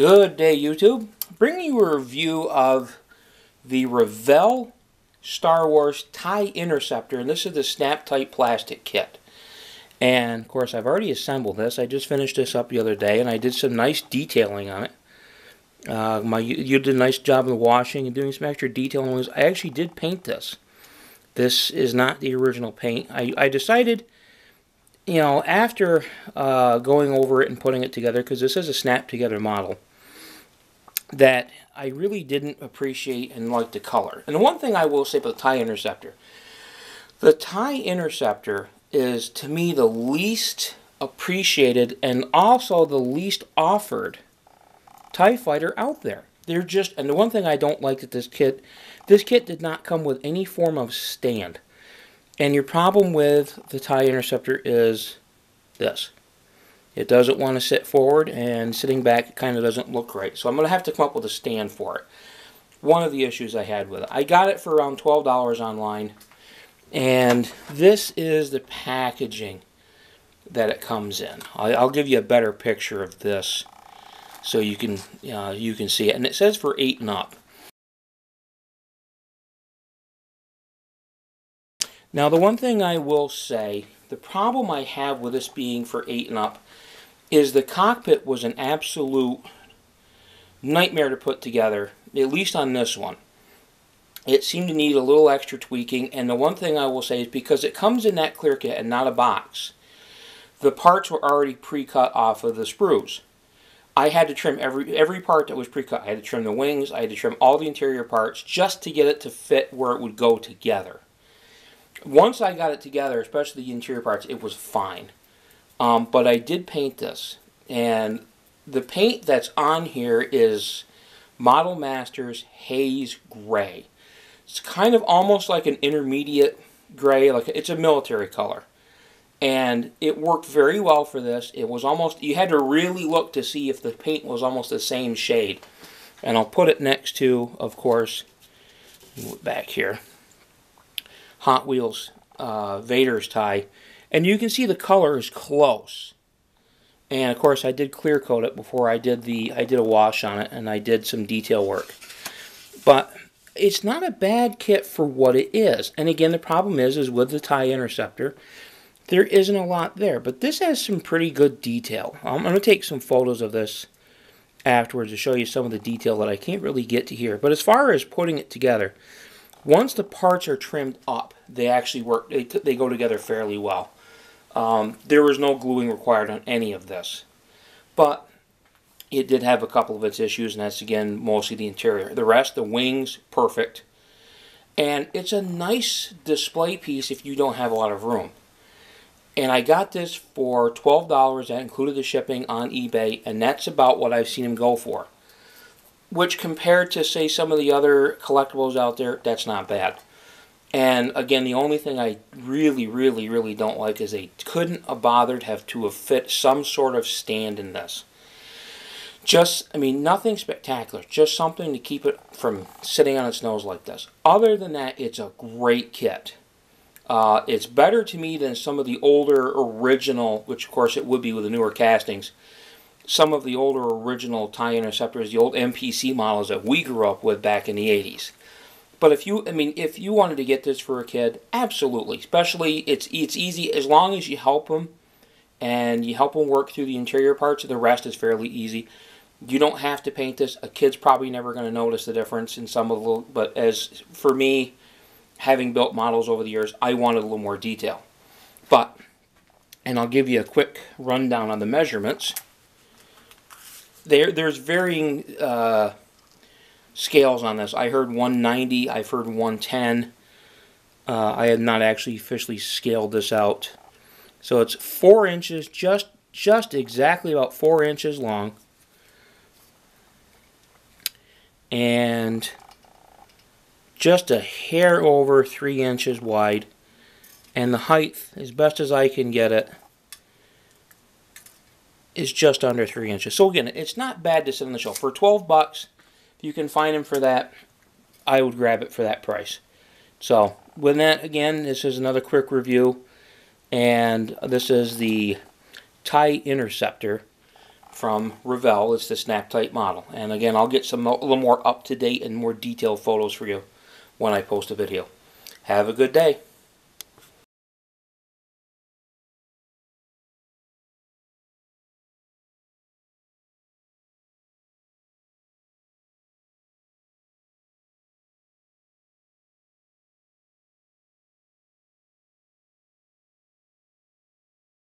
Good day, YouTube. Bringing you a review of the Revell Star Wars Tite Interceptor, and this is the Snap-Tite plastic kit. And of course, I've already assembled this. I just finished this up the other day, and I did some nice detailing on it. You did a nice job of the washing and doing some extra detailing. I actually did paint this. This is not the original paint. I decided, you know, after going over it and putting it together, because this is a snap-together model, that I really didn't appreciate and like the color. And the one thing I will say about the Tite Interceptor, the Tite Interceptor is, to me, the least appreciated and also the least offered TIE fighter out there. They're just, and the one thing I don't like that this kit did not come with any form of stand. And your problem with the Tite Interceptor is this. It doesn't want to sit forward, and sitting back it kind of doesn't look right. So I'm going to have to come up with a stand for it. One of the issues I had with it. I got it for around $12 online, and this is the packaging that it comes in. I'll give you a better picture of this so you can see it. And it says for 8 and up. Now, the one thing I will say, the problem I have with this being for 8 and up is the cockpit was an absolute nightmare to put together, at least on this one. It seemed to need a little extra tweaking, and the one thing I will say is because it comes in that clear kit and not a box, the parts were already pre-cut off of the sprues. I had to trim every part that was pre-cut. I had to trim the wings, I had to trim all the interior parts just to get it to fit where it would go together. Once I got it together, especially the interior parts, it was fine. But I did paint this, and the paint that's on here is Model Masters Haze Gray. It's kind of almost like an intermediate gray, like it's a military color. And it worked very well for this. It was almost, you had to really look to see if the paint was almost the same shade. And I'll put it next to, of course, move it back here, Hot Wheels Vader's tie. And you can see the color is close. And of course I did clear coat it before I did a wash on it, and I did some detail work. But it's not a bad kit for what it is. And again, the problem is with the Tite Interceptor, there isn't a lot there. But this has some pretty good detail. I'm going to take some photos of this afterwards to show you some of the detail that I can't really get to here. But as far as putting it together, once the parts are trimmed up, they actually work. They go together fairly well. There was no gluing required on any of this. But it did have a couple of its issues, and that's, again, mostly the interior. The rest, the wings, perfect. And it's a nice display piece if you don't have a lot of room. And I got this for $12. That included the shipping on eBay, and that's about what I've seen them go for. Which, compared to, say, some of the other collectibles out there, that's not bad. And again, the only thing I really don't like is they couldn't have bothered to have fit some sort of stand in this. Just, I mean, nothing spectacular. Just something to keep it from sitting on its nose like this. Other than that, it's a great kit. It's better to me than some of the older original, which of course it would be with the newer castings, some of the older original Tite Interceptors, the old MPC models that we grew up with back in the 80s. But if you wanted to get this for a kid, absolutely. Especially, it's easy as long as you help them, and you help them work through the interior parts. The rest is fairly easy. You don't have to paint this. A kid's probably never going to notice the difference in some of the. But as for me, having built models over the years, I wanted a little more detail. But, and I'll give you a quick rundown on the measurements. There's varying scales on this. I heard 190, I've heard 110. I have not actually officially scaled this out. So it's 4 inches, just exactly about 4 inches long. And just a hair over 3 inches wide. And the height, as best as I can get it, is just under 3 inches. So again, it's not bad to sit on the shelf. For 12 bucks, if you can find them for that, I would grab it for that price. So, with that, again, this is another quick review. And this is the Tite Interceptor from Revell. It's the Snap Tite model. And again, I'll get a little more up-to-date and more detailed photos for you when I post a video. Have a good day.